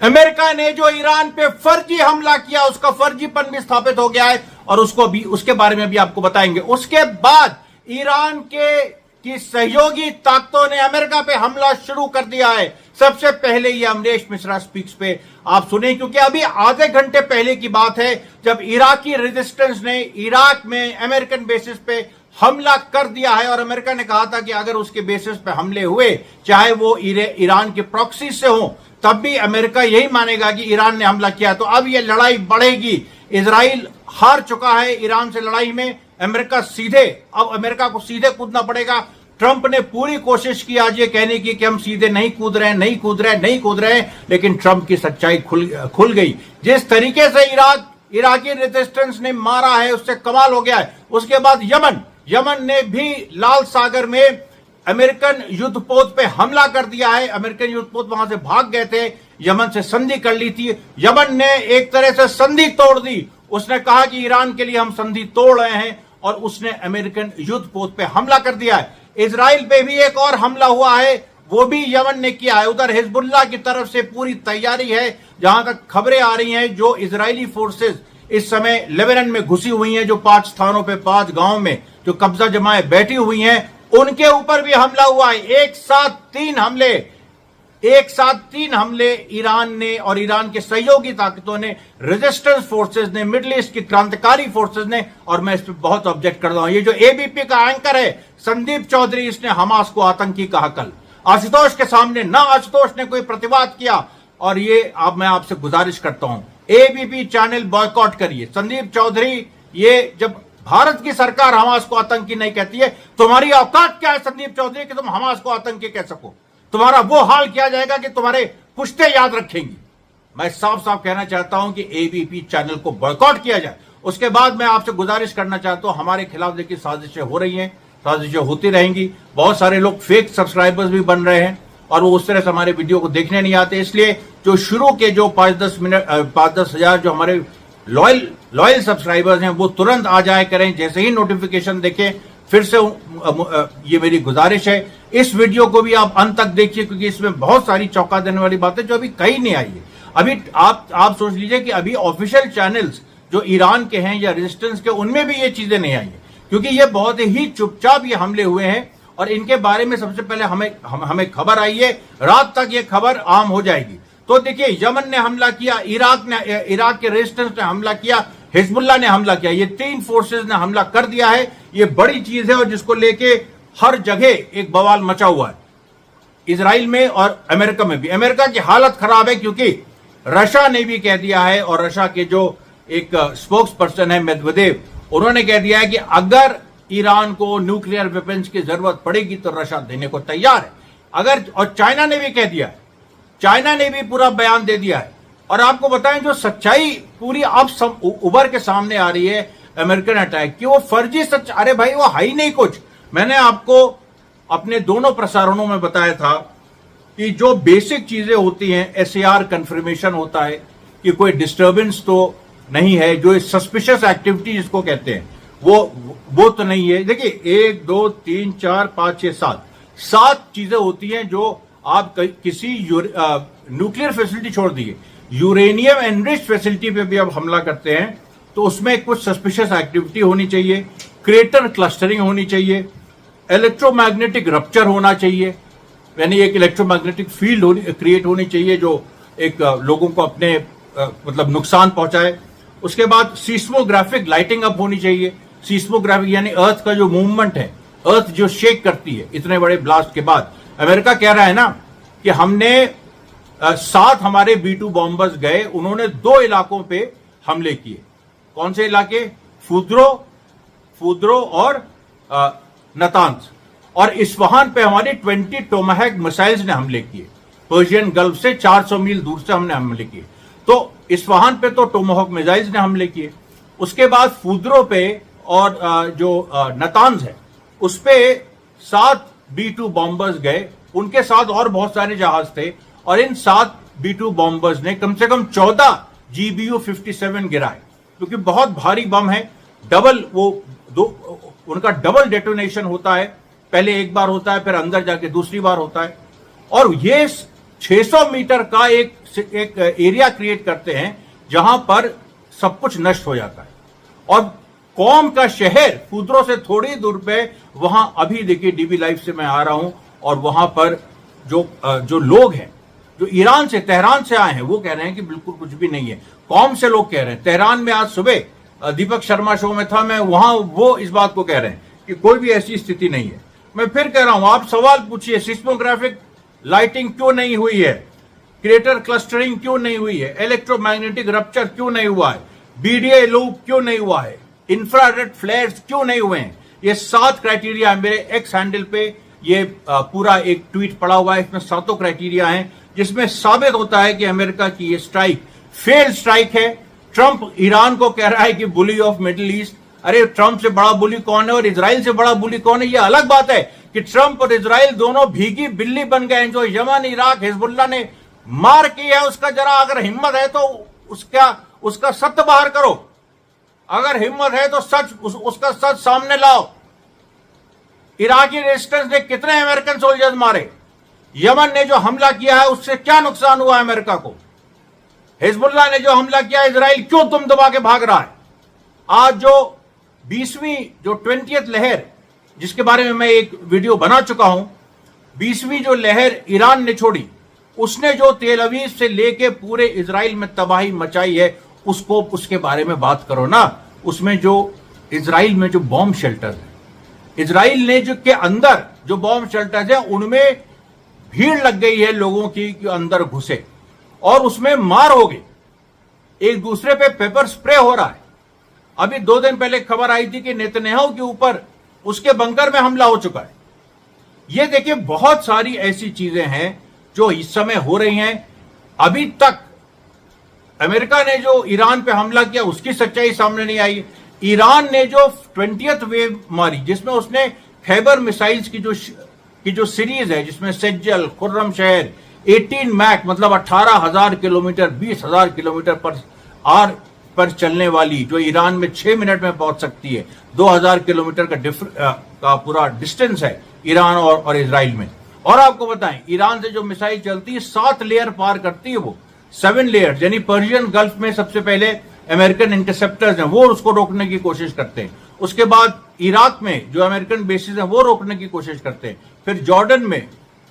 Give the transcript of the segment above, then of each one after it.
America ने जो Iran पे फर्जी हमला किया उसका फर्जीपन भी स्थापित हो गया है और उसको भी, उसके बारे में भी आपको बताएंगे। उसके बाद ईरान की सहयोगी ताकतों ने अमेरिका पे हमला शुरू कर दिया है। सबसे पहले ये अमरीश मिश्रा स्पीक्स पे आप सुने, क्योंकि अभी आधे घंटे पहले की बात है जब इराकी रेजिस्टेंस ने इराक में अमेरिकन बेसिस पे हमला कर दिया है और अमेरिका ने कहा था कि अगर उसके बेसिस पे हमले हुए, चाहे वो ईरान के प्रॉक्सी से हो, तब भी अमेरिका यही मानेगा कि ईरान ने हमला किया। तो अब ये लड़ाई बढ़ेगी। इजराइल हार चुका है ईरान से लड़ाई में, अब अमेरिका को सीधे कूदना पड़ेगा। ट्रंप ने पूरी कोशिश की आज ये कहने की कि हम सीधे नहीं कूद रहे हैं, लेकिन ट्रंप की सच्चाई खुल गई। जिस तरीके से इराकी रेजिस्टेंस ने मारा है उससे कमाल हो गया है। उसके बाद यमन ने भी लाल सागर में अमेरिकन युद्धपोत पे हमला कर दिया है। अमेरिकन युद्धपोत वहां से भाग गए थे, यमन से संधि कर ली थी। यमन ने एक तरह से संधि तोड़ दी। उसने कहा कि ईरान के लिए हम संधि तोड़ रहे हैं और उसने अमेरिकन युद्धपोत पे हमला कर दिया है। इजराइल पे भी एक और हमला हुआ है, वो भी यमन ने किया है। उधर हिजबुल्लाह की तरफ से पूरी तैयारी है। जहां तक खबरें आ रही हैं, जो इजरायली फोर्सेस इस समय लेबनान में घुसी हुई हैं, जो 5 स्थानों पे 5 गांव में जो कब्जा जमाए बैठी हुई हैं, उनके ऊपर भी हमला हुआ है। एक साथ तीन हमले ईरान ने और ईरान के सहयोगी ताकतों ने, रेजिस्टेंस फोर्सेस ने, मिडिल ईस्ट की क्रांतिकारी फोर्सेस ने। और मैं इस पर बहुत ऑब्जेक्ट करता हूं। ये जो एबीपी का एंकर है संदीप चौधरी, इसने हमास को आतंकी कहा कल आशुतोष के सामने। ना आशुतोष ने कोई प्रतिवाद किया। और ये अब मैं आपसे गुजारिश करता हूं, एबीपी चैनल बॉयकॉट करिए। संदीप चौधरी, ये जब भारत की सरकार हमास को आतंकी नहीं कहती है, तुम्हारी औकात क्या है संदीप चौधरी कि तुम हमास को आतंकी कह सको? तुम्हारा वो हाल किया जाएगा कि तुम्हारे पुश्ते याद रखेंगी। मैं साफ साफ कहना चाहता हूं कि एबीपी चैनल को बॉयकॉट किया जाए। उसके बाद मैं आपसे गुजारिश करना चाहता हूं, हमारे खिलाफ देखिए साजिशें हो रही हैं, साजिशें होती रहेंगी। बहुत सारे लोग फेक सब्सक्राइबर्स भी बन रहे हैं और वो उस तरह से हमारे वीडियो को देखने नहीं आते। इसलिए जो शुरू के जो 5-10 हजार जो हमारे लॉयल सब्सक्राइबर्स हैं, वो तुरंत आ जाए करें। जैसे ही नोटिफिकेशन देखें, फिर से ये मेरी गुजारिश है, इस वीडियो को भी आप अंत तक देखिए, क्योंकि इसमें बहुत सारी चौंका देने वाली बातें जो अभी कहीं नहीं आई है। अभी आप सोच लीजिए कि अभी ऑफिशियल चैनल्स जो ईरान के हैं या रेजिस्टेंस के, उनमें भी ये चीजें नहीं आई है, क्योंकि ये बहुत ही चुपचाप ये हमले हुए हैं। और इनके बारे में सबसे पहले हमें खबर आई है, रात तक ये खबर आम हो जाएगी। तो देखिए, यमन ने हमला किया, इराक के रेजिस्टेंस ने हमला किया, हिजबुल्लाह ने हमला किया, ये 3 फोर्सेस ने हमला कर दिया है। ये बड़ी चीज है और जिसको लेके हर जगह एक बवाल मचा हुआ है, इजराइल में और अमेरिका में भी। अमेरिका की हालत खराब है क्योंकि रशिया ने भी कह दिया है, और रशिया के जो एक स्पोक्स पर्सन है मेदवेदेव, उन्होंने कह दिया है कि अगर ईरान को न्यूक्लियर वेपन्स की जरूरत पड़ेगी तो रशिया देने को तैयार है। और चाइना ने भी कह दिया है, चाइना ने भी पूरा बयान दे दिया है। और आपको बताएं, जो सच्चाई पूरी अब उभर के सामने आ रही है अमेरिकन अटैक की, वो फर्जी अरे भाई वो है ही नहीं कुछ। मैंने आपको अपने दोनों प्रसारणों में बताया था कि जो बेसिक चीजें होती हैं, एसएआर कंफर्मेशन होता है कि कोई डिस्टर्बेंस तो नहीं है, जो सस्पिशियस एक्टिविटी जिसको कहते हैं वो तो नहीं है। देखिए, 1 2 3 4 5 6 7 चीजें होती हैं जो आप किसी न्यूक्लियर फैसिलिटी छोड़ दिए, यूरेनियम एनरिच्ड फैसिलिटी पे भी आप हमला करते हैं तो उसमें कुछ सस्पिशियस एक्टिविटी होनी चाहिए, क्रेटर क्लस्टरिंग होनी चाहिए, इलेक्ट्रोमैग्नेटिक रप्चर होना चाहिए, यानी एक इलेक्ट्रोमैग्नेटिक फील्ड क्रिएट होनी चाहिए जो एक लोगों को अपने मतलब नुकसान पहुंचाए। उसके बाद सीस्मोग्राफिक लाइटिंग अप होनी चाहिए। सीस्मोग्राफिक यानी अर्थ का जो मूवमेंट है, अर्थ जो शेक करती है इतने बड़े ब्लास्ट के बाद। अमेरिका कह रहा है ना कि हमने 7 हमारे B-2 बॉम्बर्स गए, उन्होंने 2 इलाकों पे हमले किए। कौन से इलाके? फुद्रो और नतांस। और इस्फहान पे हमारी 20 टोमाहैक मिसाइल्स ने हमले किए। पर्शियन गल्फ से 400 मील दूर से हमने हमले किए। तो इस्फहान पे तो टोमाहॉक मिसाइल्स ने हमले किए। उसके बाद फुद्रो पे और जो नतांज है उस पे 7 B-2 बॉम्बर्स गए, उनके साथ और बहुत सारे जहाज थे। और इन 7 B-2 बॉम्बर्स ने कम से कम 14 GBU-57 गिराए, क्योंकि बहुत भारी बम है। उनका डबल डेटोनेशन होता है, पहले एक बार होता है, फिर अंदर जाके दूसरी बार होता है। और ये 600 मीटर का एक एक एरिया क्रिएट करते हैं जहां पर सब कुछ नष्ट हो जाता है। और कौम का शहर फुदरो से थोड़ी दूर पे, वहां अभी देखिए डीबी लाइव से मैं आ रहा हूं और वहां पर जो लोग हैं जो ईरान से, तेहरान से आए हैं, वो कह रहे हैं कि बिल्कुल कुछ भी नहीं है। कौम से लोग कह रहे हैं। तेहरान में आज सुबह दीपक शर्मा शो में था मैं, वहां वो इस बात को कह रहे हैं कि कोई भी ऐसी स्थिति नहीं है। मैं फिर कह रहा हूं, आप सवाल पूछिए, सिस्मोग्राफिक लाइटिंग क्यों नहीं हुई है, क्रेटर क्लस्टरिंग क्यों नहीं हुई है, इलेक्ट्रोमैग्नेटिक रप्चर क्यों नहीं हुआ है, बीडीए लूप क्यों नहीं हुआ है, इंफ्रारेड फ्लेयर्स क्यों नहीं हुए हैं। ये 7 क्राइटेरिया मेरे एक्स हैंडल पे ये पूरा एक ट्वीट पड़ा हुआ है, इसमें 7 क्राइटेरिया हैं जिसमें साबित होता है कि अमेरिका की ये स्ट्राइक फेल स्ट्राइक है। ट्रंप ईरान को कह रहा है कि बुली ऑफ मिडिल ईस्ट। अरे ट्रंप से बड़ा बुली कौन है और इजराइल से बड़ा बुली कौन है? ये अलग बात है कि ट्रंप और इजराइल दोनों भीगी बिल्ली बन गए हैं। जो यमन, इराक, हिजबुल्लाह ने मार की है, उसका जरा अगर हिम्मत है तो उसका सत्य बाहर करो। अगर हिम्मत है तो सच उसका सच सामने लाओ। इराकी रेजिस्टेंस ने कितने अमेरिकन सोल्जर्स मारे? यमन ने जो हमला किया है उससे क्या नुकसान हुआ अमेरिका को? हिजबुल्लाह ने जो हमला किया, इजराइल क्यों तुम दबा के भाग रहा है? आज जो 20वीं जो 20th लहर, जिसके बारे में मैं एक वीडियो बना चुका हूं, 20वीं जो लहर ईरान ने छोड़ी, उसने जो तेल अवीव से लेके पूरे इजराइल में तबाही मचाई है, उसके बारे में बात करो ना। उसमें जो इजराइल में जो बॉम्ब शेल्टर है, इजराइल ने जो के अंदर जो बॉम्ब शेल्टर है, उनमें भीड़ लग गई है लोगों की कि अंदर घुसे और उसमें मार हो गई। एक दूसरे पे पेपर स्प्रे हो रहा है। अभी 2 दिन पहले खबर आई थी कि नेतन्याहू के ऊपर उसके बंकर में हमला हो चुका है। ये देखिए, बहुत सारी ऐसी चीजें हैं जो इस समय हो रही हैं। अभी तक अमेरिका ने जो ईरान पे हमला किया उसकी सच्चाई सामने नहीं आई। ईरान ने जो 20th वेव मारी, जिसमें उसने खैबर मिसाइल्स की जो सीरीज है, जिसमें सज्जल, खुर्रम शहर, 18 मैक मतलब 18,000 किलोमीटर, 20,000 किलोमीटर पर चलने वाली, जो ईरान में 6 मिनट में पहुंच सकती है। 2,000 किलोमीटर का पूरा डिस्टेंस है ईरान और इजराइल में। और आपको बताएं, ईरान से जो मिसाइल चलती है 7 लेयर पार करती है, वो 7 लेयर, यानी पर्शियन गल्फ में सबसे पहले अमेरिकन इंटरसेप्टर्स हैं, वो उसको रोकने की कोशिश करते हैं। उसके बाद इराक में जो अमेरिकन बेसिस हैं वो रोकने की कोशिश करते हैं। फिर जॉर्डन में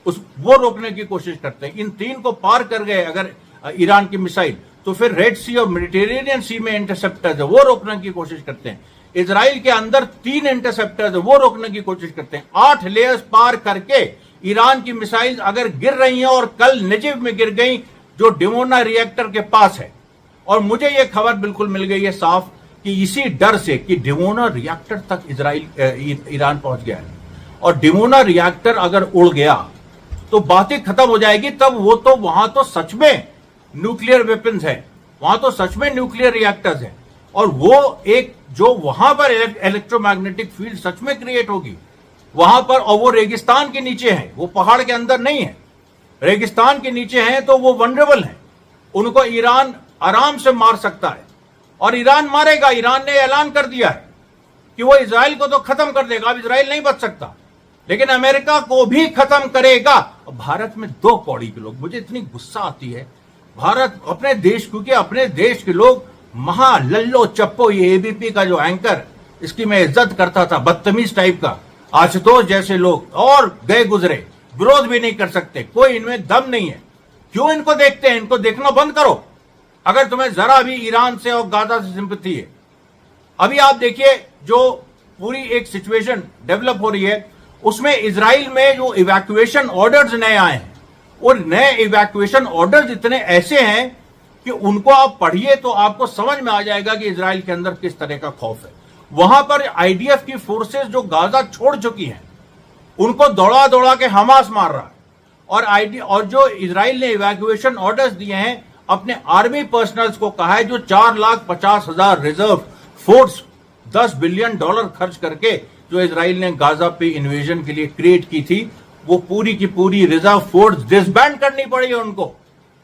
वो रोकने की कोशिश करते हैं। इन 3 को पार कर गए अगर ईरान की मिसाइल, तो फिर रेड सी और मेडिटेरेनियन सी में इंटरसेप्टर्स है, वो रोकने की कोशिश करते हैं। इजराइल के अंदर 3 इंटरसेप्टर्स है, वो रोकने की कोशिश करते हैं। 8 लेयर्स पार करके ईरान की मिसाइल अगर गिर रही हैं, और कल नजिब में गिर गई जो डिमोना रिएक्टर के पास है। और मुझे यह खबर बिल्कुल मिल गई है साफ कि इसी डर से कि डिमोना रिएक्टर तक ईरान पहुंच गया है, और डिमोना रिएक्टर अगर उड़ गया तो बातें खत्म हो जाएगी। तब वो तो वहां तो सच में न्यूक्लियर वेपन्स है, वहां तो सच में न्यूक्लियर रिएक्टर्स है, और वो एक जो वहां पर इलेक्ट्रोमैग्नेटिक फील्ड सच में क्रिएट होगी वहां पर, और वो रेगिस्तान के नीचे है, वो पहाड़ के अंदर नहीं है, रेगिस्तान के नीचे हैं, तो वो वनरेबल है। उनको ईरान आराम से मार सकता है, और ईरान मारेगा। ईरान ने ऐलान कर दिया है कि वो इजराइल को तो खत्म कर देगा, अब इजराइल नहीं बच सकता, लेकिन अमेरिका को भी खत्म करेगा। भारत में 2 कौड़ी के लोग, मुझे इतनी गुस्सा आती है। भारत अपने देश, क्योंकि अपने देश के लोग महा लल्लो चप्पो, ये एबीपी का जो एंकर, इसकी मैं इज्जत करता था, बदतमीज टाइप का, आशुतोष जैसे लोग, और गए गुजरे, विरोध भी नहीं कर सकते, कोई इनमें दम नहीं है। क्यों इनको देखते हैं? इनको देखना बंद करो अगर तुम्हें जरा भी ईरान से और गाजा से सिंपैथी है। अभी आप देखिए जो पूरी एक सिचुएशन डेवलप हो रही है, उसमें इजराइल में जो इवैक्यूएशन ऑर्डर्स नए आए हैं, और नए इवैक्यूएशन ऑर्डर्स इतने ऐसे हैं कि उनको आप पढ़िए तो आपको समझ में आ जाएगा कि इजराइल के अंदर किस तरह का खौफ है। वहां पर आईडीएफ की फोर्सेस जो गाजा छोड़ चुकी हैं, उनको दौड़ा दौड़ा के हमास मार रहा है। और जो इजराइल ने इवैक्यूएशन ऑर्डर्स दिए हैं, अपने आर्मी पर्सनल्स को कहा है, जो 4,50,000 रिजर्व फोर्स $10 बिलियन खर्च करके जो इजराइल ने गाजा पे इन्वेजन के लिए क्रिएट की थी, वो पूरी की पूरी रिजर्व फोर्स डिसबैंड करनी पड़ी उनको।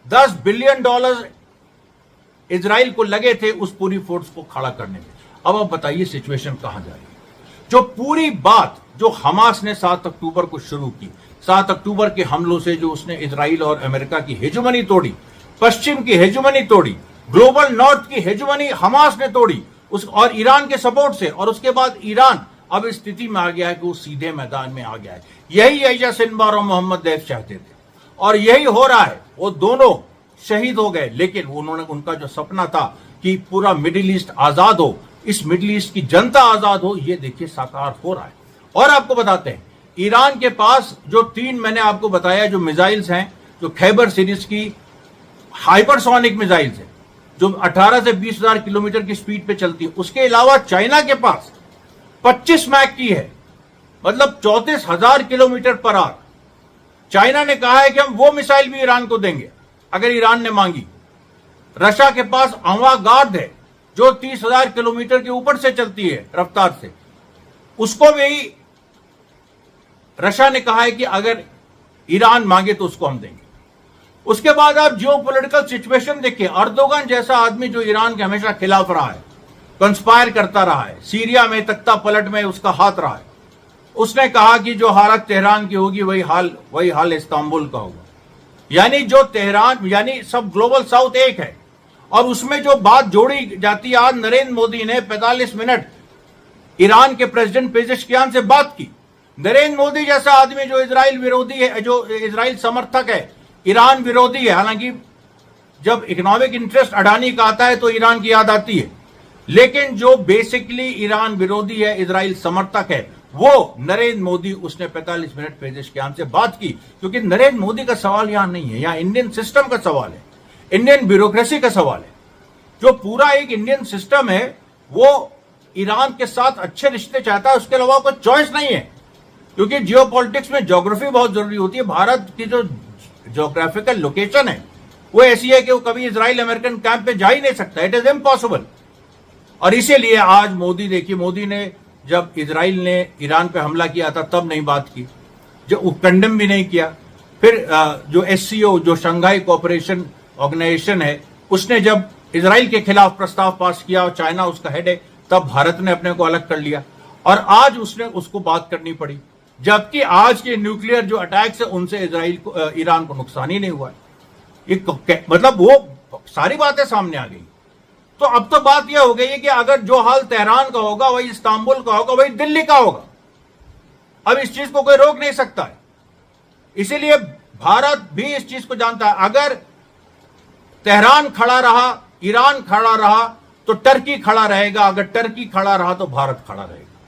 $10 बिलियन इजराइल को लगे थे उस पूरी फोर्स को खड़ा करने में। अब आप बताइए सिचुएशन कहां जाएगी? जो पूरी बात जो हमास ने 7 अक्टूबर को शुरू की, 7 अक्टूबर के हमलों से जो उसने इजराइल और अमेरिका की हेजेमनी तोड़ी, पश्चिम की हेजुमनी तोड़ी, ग्लोबल नॉर्थ की हेजुमनी हमास ने तोड़ी और ईरान के सपोर्ट से, और उसके बाद ईरान अब इस स्थिति में आ गया है कि वो सीधे मैदान में आ गया है। यही एजा सिनवार और मोहम्मद दैफ चाहते थे और यही हो रहा है। वो दोनों शहीद हो गए, लेकिन उनका जो सपना था कि पूरा मिडिल ईस्ट आजाद हो, इस मिडिल ईस्ट की जनता आजाद हो, ये देखिए साकार हो रहा है। और आपको बताते हैं, ईरान के पास जो 3 मैंने आपको बताया जो मिसाइल्स हैं, जो खैबर सीरीज की हाइपरसोनिक मिसाइल्स है, जो 18 से 20,000 किलोमीटर की स्पीड पे चलती है। उसके अलावा चाइना के पास 25 मैक की है, मतलब 34,000 किलोमीटर पर आवर। चाइना ने कहा है कि हम वो मिसाइल भी ईरान को देंगे अगर ईरान ने मांगी। रशिया के पास अवागार्ड है जो 30,000 किलोमीटर के ऊपर से चलती है रफ्तार से, उसको भी रशिया ने कहा है कि अगर ईरान मांगे तो उसको हम देंगे। उसके बाद आप जियोपॉलिटिकल सिचुएशन देखिए, अर्दोगन जैसा आदमी जो ईरान के हमेशा खिलाफ रहा है, कंस्पायर करता रहा है, सीरिया में तख्ता पलट में उसका हाथ रहा है, उसने कहा कि जो हालत तेहरान की होगी वही हाल इस्तांबुल का होगा। यानी जो तेहरान, यानी सब ग्लोबल साउथ एक है। और उसमें जो बात जोड़ी जाती है, आज नरेंद्र मोदी ने 45 मिनट ईरान के प्रेसिडेंट पेजेशकियान से बात की। नरेंद्र मोदी जैसा आदमी जो इजराइल विरोधी है, जो इजराइल समर्थक है, ईरान विरोधी है, हालांकि जब इकोनॉमिक इंटरेस्ट अडानी का आता है तो ईरान की याद आती है, लेकिन जो बेसिकली ईरान विरोधी है, इजराइल समर्थक है, वो नरेंद्र मोदी, उसने 45 मिनट पेजेशकियान से बात की। क्योंकि नरेंद्र मोदी का सवाल यहां नहीं है, यहां इंडियन सिस्टम का सवाल है, इंडियन ब्यूरोक्रेसी का सवाल है। जो पूरा एक इंडियन सिस्टम है वो ईरान के साथ अच्छे रिश्ते चाहता है, उसके अलावा कोई चॉइस नहीं है। क्योंकि जियोपॉलिटिक्स में ज्योग्राफी बहुत जरूरी होती है। भारत की जो ज्योग्राफिकल लोकेशन है वो ऐसी है कि वो कभी इजराइल अमेरिकन कैंप पे जा ही नहीं सकता, इट इज इम्पॉसिबल। और इसीलिए आज मोदी, देखिए, मोदी ने जब इजराइल ने ईरान पे हमला किया था तब नहीं बात की, जो कंडेम भी नहीं किया। फिर जो SCO, जो शंघाई कोऑपरेशन ऑर्गेनाइजेशन है, उसने जब इजराइल के खिलाफ प्रस्ताव पास किया और चाइना उसका हेड है, तब भारत ने अपने को अलग कर लिया और आज उसको बात करनी पड़ी। जबकि आज के न्यूक्लियर जो अटैक्स है उनसे ईरान को नुकसान ही नहीं हुआ है। मतलब वो सारी बातें सामने आ गई। तो अब तो बात यह हो गई है कि अगर जो हाल तेहरान का होगा वही इस्तांबुल का होगा, वही दिल्ली का होगा। अब इस चीज को कोई रोक नहीं सकता है। इसीलिए भारत भी इस चीज को जानता है, अगर तेहरान खड़ा रहा, ईरान खड़ा रहा, तो टर्की खड़ा रहेगा, अगर टर्की खड़ा रहा तो भारत खड़ा रहेगा।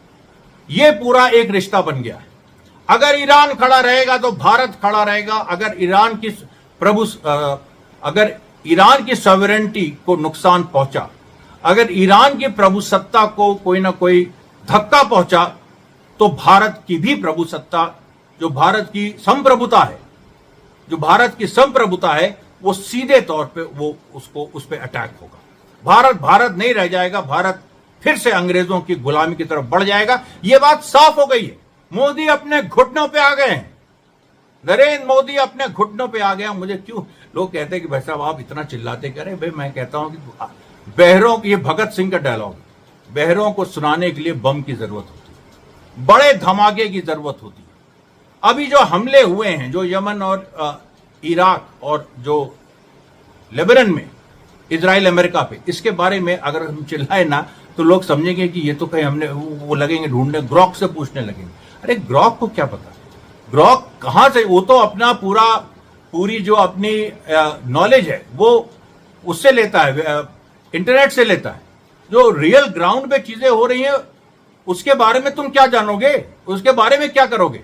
यह पूरा एक रिश्ता बन गया है। अगर ईरान खड़ा रहेगा तो भारत खड़ा रहेगा। अगर ईरान की सॉवरेनिटी को नुकसान पहुंचा, अगर ईरान की प्रभुसत्ता को कोई ना कोई धक्का पहुंचा, तो भारत की भी प्रभुसत्ता, जो भारत की संप्रभुता है, वो सीधे तौर पे वो उस पे अटैक होगा। भारत नहीं रह जाएगा, भारत फिर से अंग्रेजों की गुलामी की तरफ बढ़ जाएगा। ये बात साफ हो गई है। मोदी अपने घुटनों पे आ गए हैं, नरेंद्र मोदी अपने घुटनों पे आ गया। मुझे क्यों लोग कहते हैं कि भाई साहब आप इतना चिल्लाते करें, भाई मैं कहता हूं कि बहरों, ये भगत सिंह का डायलॉग, बहरों को सुनाने के लिए बम की जरूरत होती है, बड़े धमाके की जरूरत होती है। अभी जो हमले हुए हैं, जो यमन और इराक और जो लेबनान में इजराइल अमेरिका पे, इसके बारे में अगर हम चिल्लाए ना तो लोग समझेंगे कि ये तो कहीं हमने वो लगेंगे ढूंढने, ग्रॉक से पूछने लगेंगे। अरे ग्रॉक को क्या पता, ग्रॉक कहां से, वो तो अपना पूरी जो अपनी नॉलेज है वो उससे लेता है, इंटरनेट से लेता है। जो रियल ग्राउंड पे चीजें हो रही हैं उसके बारे में तुम क्या जानोगे, उसके बारे में क्या करोगे।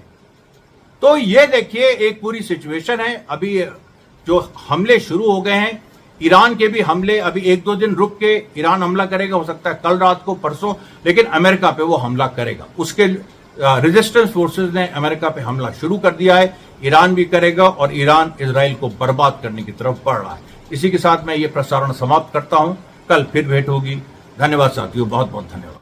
तो ये देखिए एक पूरी सिचुएशन है। अभी जो हमले शुरू हो गए हैं, ईरान के भी हमले, अभी 1-2 दिन रुक के ईरान हमला करेगा, हो सकता है कल रात को, परसों, लेकिन अमेरिका पे वो हमला करेगा। उसके रेजिस्टेंस फोर्सेस ने अमेरिका पे हमला शुरू कर दिया है, ईरान भी करेगा और ईरान इजराइल को बर्बाद करने की तरफ बढ़ रहा है। इसी के साथ मैं ये प्रसारण समाप्त करता हूं, कल फिर भेंट होगी। धन्यवाद साथियों, बहुत बहुत धन्यवाद।